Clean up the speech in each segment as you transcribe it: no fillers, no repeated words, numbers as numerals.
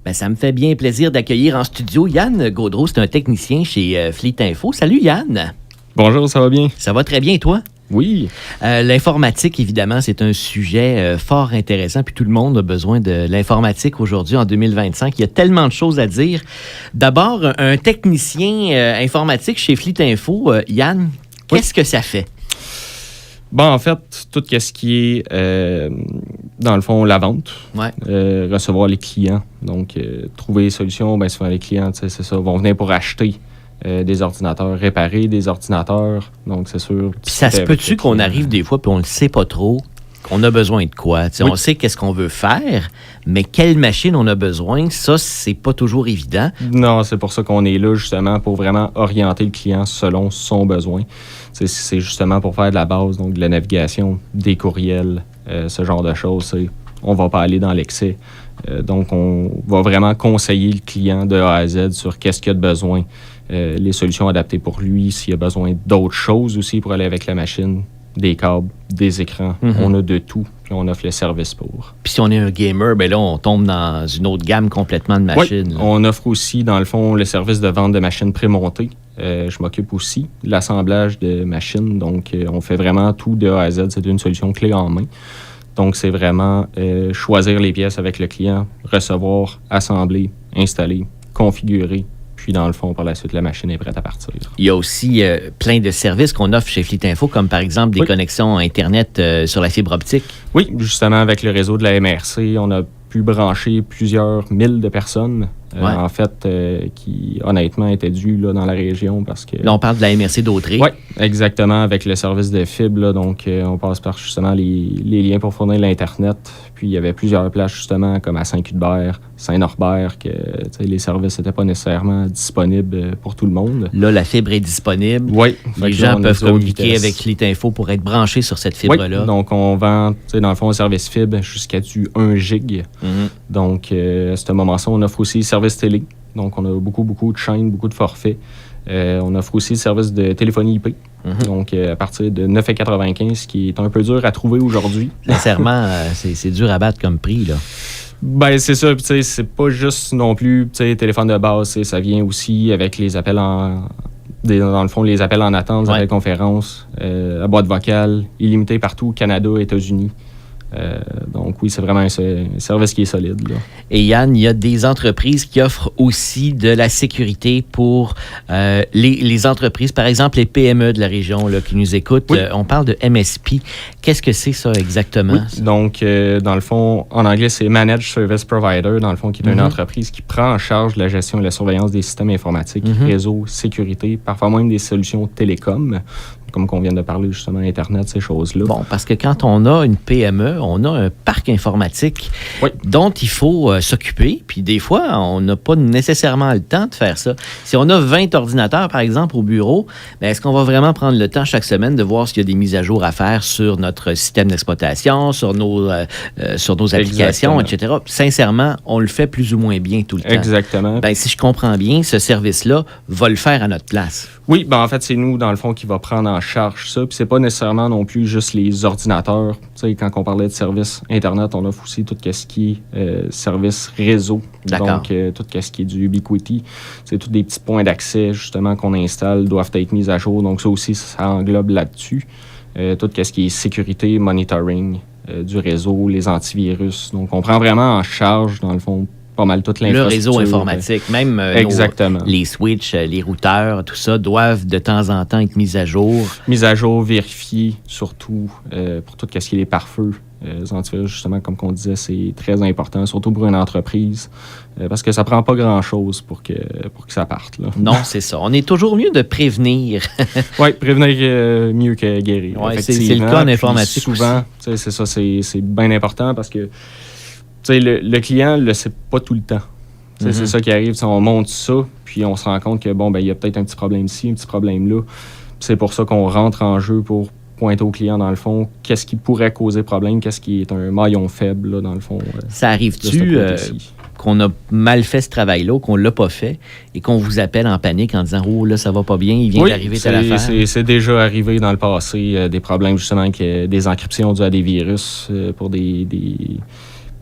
Ben, ça me fait bien plaisir d'accueillir en studio Yann Gaudreau, c'est un technicien chez Fleet Info. Salut Yann! Bonjour, ça va bien? Ça va très bien, et toi? Oui. L'informatique, évidemment, c'est un sujet fort intéressant, puis tout le monde a besoin de l'informatique aujourd'hui, en 2025. Il y a tellement de choses à dire. D'abord, un technicien informatique chez Fleet Info, Yann, qu'est-ce que ça fait? Bon, en fait, tout ce qui est, dans le fond, la vente, recevoir les clients. Donc, trouver des solutions, bien souvent les clients, c'est ça, vont venir pour acheter des ordinateurs, réparer des ordinateurs. Donc, c'est sûr. Puis ça se peut-tu qu'on arrive des fois, puis on ne le sait pas trop, qu'on a besoin de quoi? Oui. On sait qu'est-ce qu'on veut faire, mais quelle machine on a besoin, ça, c'est pas toujours évident. Non, c'est pour ça qu'on est là, justement, pour vraiment orienter le client selon son besoin. C'est justement pour faire de la base, donc de la navigation, des courriels, ce genre de choses. On ne va pas aller dans l'excès. Donc, on va vraiment conseiller le client de A à Z sur qu'est-ce qu'il a de besoin, les solutions adaptées pour lui, s'il a besoin d'autres choses aussi pour aller avec la machine, des câbles, des écrans. On a de tout, puis on offre le service pour. Puis si on est un gamer, bien là, on tombe dans une autre gamme complètement de machines. Oui, on offre aussi, dans le fond, le service de vente de machines prémontées. Je m'occupe aussi de l'assemblage de machines. Donc, on fait vraiment tout de A à Z. C'est une solution clé en main. Donc, c'est vraiment choisir les pièces avec le client, recevoir, assembler, installer, configurer. Puis, dans le fond, par la suite, la machine est prête à partir. Il y a aussi plein de services qu'on offre chez Fleet Info, comme par exemple des connexions Internet sur la fibre optique. Oui, justement, avec le réseau de la MRC, on a pu brancher plusieurs milles de personnes, en fait, qui, honnêtement, étaient dues là, dans la région parce que... Là, on parle de la MRC d'Autrey. Oui, exactement, avec le service de fibre. Là, donc, on passe par, justement, les liens pour fournir l'Internet. Puis, il y avait plusieurs places, justement, comme à Saint-Cuthbert, Saint-Norbert, que les services n'étaient pas nécessairement disponibles pour tout le monde. Là, la fibre est disponible. Oui. Les gens peuvent communiquer avec Fleet Info pour être branchés sur cette fibre-là. Oui, donc on vend, dans le fond, un service fibre jusqu'à du 1 gig. Donc, à ce moment-là, on offre aussi le service télé. Donc, on a beaucoup de chaînes, beaucoup de forfaits. On offre aussi le service de téléphonie IP. Donc, à partir de 9,95 qui est un peu dur à trouver aujourd'hui. Sincèrement, c'est dur à battre comme prix, là. Ben c'est ça. Puis, c'est pas juste non plus téléphone de base. Ça vient aussi avec les appels dans le fond, les appels en attente, les appels conférences, la boîte vocale, illimité partout, Canada, États-Unis. Donc oui, c'est vraiment un service qui est solide. Là. Et Yann, il y a des entreprises qui offrent aussi de la sécurité pour les entreprises, par exemple les PME de la région là, qui nous écoutent. Oui. On parle de MSP. Qu'est-ce que c'est ça exactement? Oui. Donc, dans le fond, en anglais, c'est Managed Service Provider, dans le fond, qui est une entreprise qui prend en charge la gestion et la surveillance des systèmes informatiques, réseau, sécurité, parfois même des solutions télécom, comme qu'on vient de parler justement, Internet, ces choses-là. Bon, parce que quand on a une PME, on a un parc informatique dont il faut s'occuper. Puis des fois, on n'a pas nécessairement le temps de faire ça. Si on a 20 ordinateurs, par exemple, au bureau, bien, est-ce qu'on va vraiment prendre le temps chaque semaine de voir s'il y a des mises à jour à faire sur notre système d'exploitation, sur nos applications, etc. Sincèrement, on le fait plus ou moins bien tout le temps. Exactement. Bien, si je comprends bien, ce service-là va le faire à notre place. Oui, ben en fait, c'est nous, dans le fond, qui va prendre en charge ça. Puis c'est pas nécessairement non plus juste les ordinateurs. Tu sais, quand on parlait de service Internet, on offre aussi tout ce qui est service réseau. D'accord. Donc, tout ce qui est du Ubiquiti. C'est tous des petits points d'accès, justement, qu'on installe, doivent être mis à jour. Donc, ça aussi, ça englobe là-dessus. Tout ce qui est sécurité, monitoring du réseau, les antivirus. Donc, on prend vraiment en charge, dans le fond, pas mal toute l'infrastructure. Le réseau informatique, même les switches, les routeurs, tout ça, doivent de temps en temps être mis à jour. Mis à jour, vérifiés, surtout pour tout ce qui est les pare-feux. Les antivirus, justement, comme on disait, c'est très important, surtout pour une entreprise, parce que ça prend pas grand-chose pour que ça parte. Là. Non, c'est ça. On est toujours mieux de prévenir. Oui, prévenir mieux que guérir. Oui, c'est le cas en informatique. Souvent, c'est ça, c'est bien important parce que le client ne le sait pas tout le temps. C'est ça qui arrive. On monte ça, puis on se rend compte que il y a peut-être un petit problème ici, un petit problème là. C'est pour ça qu'on rentre en jeu pour pointer au client, dans le fond, qu'est-ce qui pourrait causer problème, qu'est-ce qui est un maillon faible, là, dans le fond. Ça arrive-tu qu'on a mal fait ce travail-là, ou qu'on ne l'a pas fait, et qu'on vous appelle en panique en disant « Oh, là, ça va pas bien, il vient d'arriver telle affaire. » C'est déjà arrivé dans le passé, des problèmes, justement, des encryptions dues à des virus pour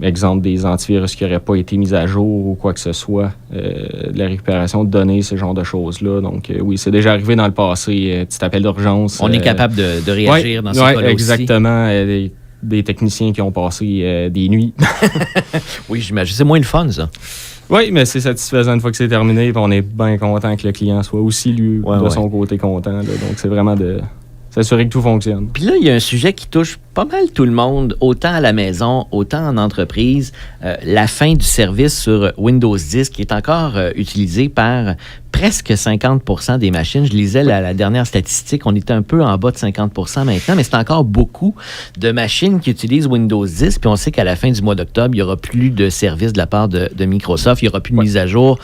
exemple, des antivirus qui n'auraient pas été mis à jour ou quoi que ce soit, la récupération de données, ce genre de choses-là. Donc, oui, c'est déjà arrivé dans le passé, petit appel d'urgence. On est capable de réagir dans ce cas-là exactement. Des techniciens qui ont passé des nuits. Oui, j'imagine. C'est moins le fun, ça. Oui, mais c'est satisfaisant une fois que c'est terminé. On est bien content que le client soit aussi, lui, de son côté, content. Là. Donc, c'est vraiment de s'assurer que tout fonctionne. Puis là, il y a un sujet qui touche pas mal tout le monde, autant à la maison, autant en entreprise. La fin du service sur Windows 10 qui est encore utilisé par presque 50% des machines. Je lisais la dernière statistique, on était un peu en bas de 50% maintenant, mais c'est encore beaucoup de machines qui utilisent Windows 10. Puis on sait qu'à la fin du mois d'octobre, il n'y aura plus de service de la part de Microsoft, il n'y aura plus de mise à jour.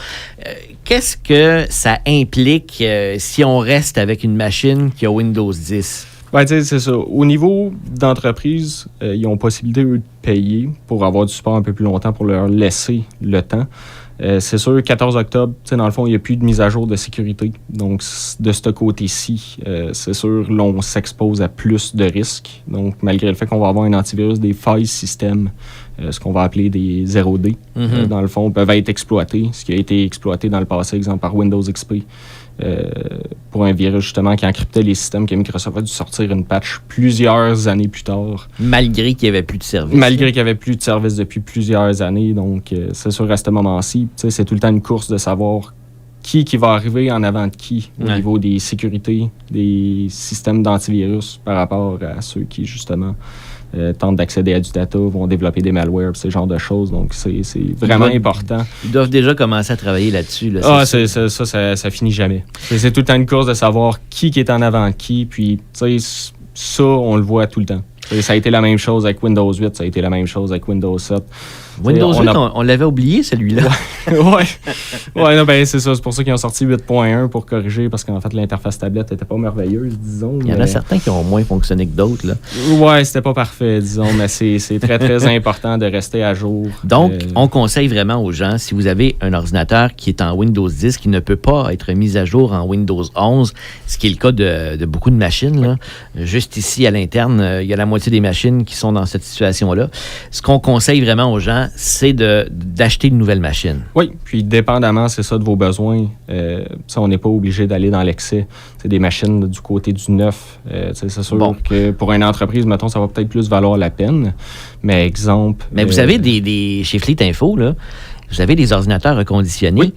Qu'est-ce que ça implique si on reste avec une machine qui a Windows 10? Ben, c'est ça. Au niveau d'entreprise, ils ont possibilité, eux, de payer pour avoir du support un peu plus longtemps, pour leur laisser le temps. C'est sûr, 14 octobre, dans le fond, il n'y a plus de mise à jour de sécurité. Donc, de ce côté-ci, c'est sûr, là, on s'expose à plus de risques. Donc, malgré le fait qu'on va avoir un antivirus, des failles système, ce qu'on va appeler des 0D, dans le fond, peuvent être exploités. Ce qui a été exploité dans le passé, exemple, par Windows XP, pour un virus, justement, qui encryptait les systèmes, que Microsoft a dû sortir une patch plusieurs années plus tard. Malgré qu'il n'y avait plus de service. Malgré qu'il n'y avait plus de service depuis plusieurs années. Donc, c'est sûr, à ce moment-ci, c'est tout le temps une course de savoir qui va arriver en avant de qui au niveau des sécurités, des systèmes d'antivirus par rapport à ceux qui, justement, tentent d'accéder à du data, vont développer des malwares, ce genre de choses. Donc, c'est vraiment important. Ils doivent déjà commencer à travailler là-dessus. Là, ça finit jamais. C'est tout le temps une course de savoir qui est en avant de qui. Puis, tu sais, ça, on le voit tout le temps. Ça a été la même chose avec Windows 8, ça a été la même chose avec Windows 7. Windows 8, on l'avait oublié, celui-là. Ben, c'est ça. C'est pour ça qu'ils ont sorti 8.1 pour corriger, parce qu'en fait, l'interface tablette n'était pas merveilleuse, disons. Il y en a certains qui ont moins fonctionné que d'autres. Là. Ouais, c'était pas parfait, disons, mais c'est très, très important de rester à jour. Donc, on conseille vraiment aux gens, si vous avez un ordinateur qui est en Windows 10, qui ne peut pas être mis à jour en Windows 11, ce qui est le cas de beaucoup de machines, là. Juste ici, à l'interne, il y a la moitié des machines qui sont dans cette situation-là. Ce qu'on conseille vraiment aux gens, c'est d'acheter une nouvelle machine. Oui, puis dépendamment, c'est ça, de vos besoins. Ça, on n'est pas obligé d'aller dans l'excès. C'est des machines du côté du neuf. C'est sûr que pour une entreprise, mettons, ça va peut-être plus valoir la peine. Mais exemple... Mais vous avez chez Fleet Info, là, vous avez des ordinateurs reconditionnés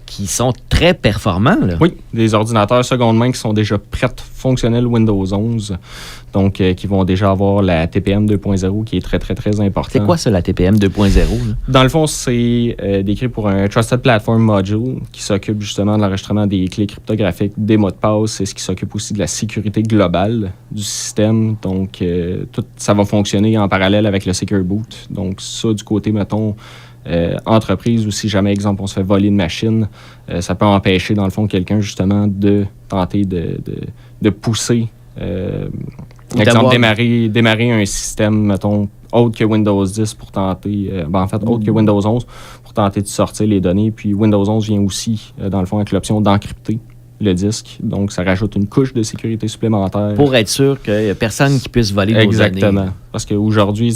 qui sont très performants. Là. Oui, des ordinateurs seconde main qui sont déjà prêts, fonctionnels Windows 11. Donc, qui vont déjà avoir la TPM 2.0 qui est très, très, très important. C'est quoi ça, la TPM 2.0? Dans le fond, c'est décrit pour un Trusted Platform Module qui s'occupe justement de l'enregistrement des clés cryptographiques, des mots de passe. C'est ce qui s'occupe aussi de la sécurité globale du système. Donc, tout ça va fonctionner en parallèle avec le Secure Boot. Donc, ça, du côté, mettons, entreprise, ou si jamais, exemple, on se fait voler une machine, ça peut empêcher, dans le fond, quelqu'un, justement, de tenter de pousser... exemple, démarrer un système, mettons, autre que Windows 10 pour tenter... autre que Windows 11 pour tenter de sortir les données. Puis Windows 11 vient aussi, dans le fond, avec l'option d'encrypter le disque. Donc, ça rajoute une couche de sécurité supplémentaire. Pour être sûr qu'il n'y a personne qui puisse voler vos données. Exactement. Parce qu'aujourd'hui,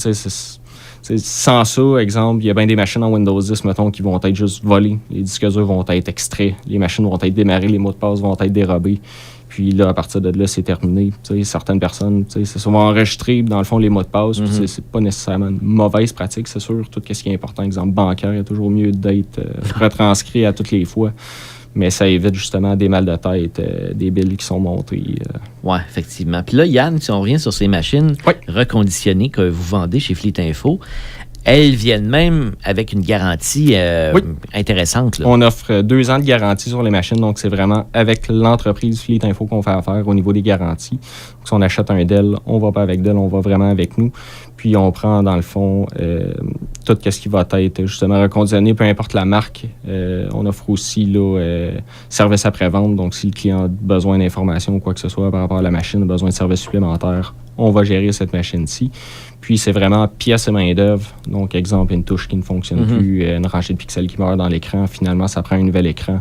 sans ça, exemple, il y a bien des machines en Windows 10, mettons, qui vont être juste volées. Les disques durs vont être extraits. Les machines vont être démarrées. Les mots de passe vont être dérobés. Puis là, à partir de là, c'est terminé. T'sais, certaines personnes, c'est souvent enregistré, dans le fond, les mots de passe. Puis c'est pas nécessairement une mauvaise pratique, c'est sûr. Tout ce qui est important, exemple bancaire, il y a toujours mieux d'être retranscrit à toutes les fois. Mais ça évite justement des mal de tête, des billes qui sont montées. Oui, effectivement. Puis là, Yann, si on revient sur ces machines reconditionnées que vous vendez chez Fleet Info, elles viennent même avec une garantie intéressante. Là. On offre 2 ans de garantie sur les machines, donc c'est vraiment avec l'entreprise Fleet Info qu'on fait affaire au niveau des garanties. Donc, si on achète un Dell, on ne va pas avec Dell, on va vraiment avec nous. Puis on prend dans le fond tout ce qui va être justement reconditionné, peu importe la marque. On offre aussi service après-vente, donc si le client a besoin d'informations ou quoi que ce soit par rapport à la machine, a besoin de services supplémentaires, on va gérer cette machine-ci. Puis, c'est vraiment pièce et main-d'œuvre. Donc, exemple, une touche qui ne fonctionne plus, une rangée de pixels qui meurt dans l'écran. Finalement, ça prend un nouvel écran.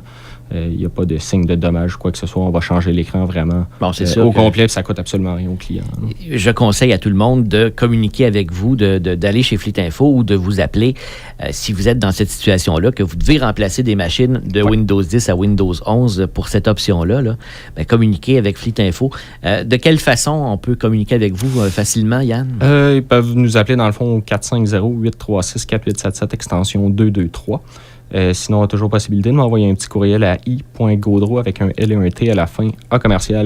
Il n'y a pas de signe de dommage ou quoi que ce soit. On va changer l'écran vraiment au complet, puis ça coûte absolument rien au client. Je conseille à tout le monde de communiquer avec vous, d'aller chez Fleet Info ou de vous appeler si vous êtes dans cette situation-là, que vous devez remplacer des machines de Windows 10 à Windows 11 pour cette option-là. Bien, communiquez avec Fleet Info. De quelle façon on peut communiquer avec vous facilement, Yann? Ils peuvent nous appeler dans le fond au 450-836-4877, extension 223. Sinon, on a toujours possibilité de m'envoyer un petit courriel à i.gaudreau avec un L et un T à la fin,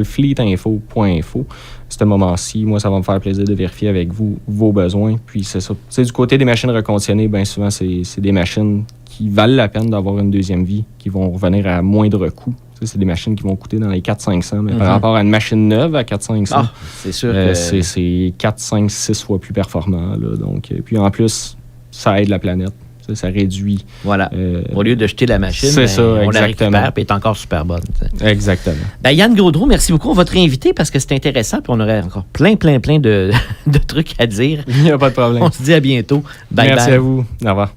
@fleetinfo.info. À ce moment-ci, moi, ça va me faire plaisir de vérifier avec vous vos besoins. Puis c'est ça. C'est du côté des machines reconditionnées, bien souvent, c'est des machines qui valent la peine d'avoir une deuxième vie, qui vont revenir à moindre coût. C'est des machines qui vont coûter dans les 400-500, mais par rapport à une machine neuve à 400-500, c'est sûr que c'est 4, 5, 6 fois plus performant. Là. Donc, puis en plus, ça aide la planète. Ça réduit. Voilà. Au lieu de jeter la machine, on la récupère et elle est encore super bonne. Exactement. Yann Gaudreau, merci beaucoup. On va te réinviter parce que c'est intéressant puis on aurait encore plein de trucs à dire. Il n'y a pas de problème. On se dit à bientôt. Merci à vous. Au revoir.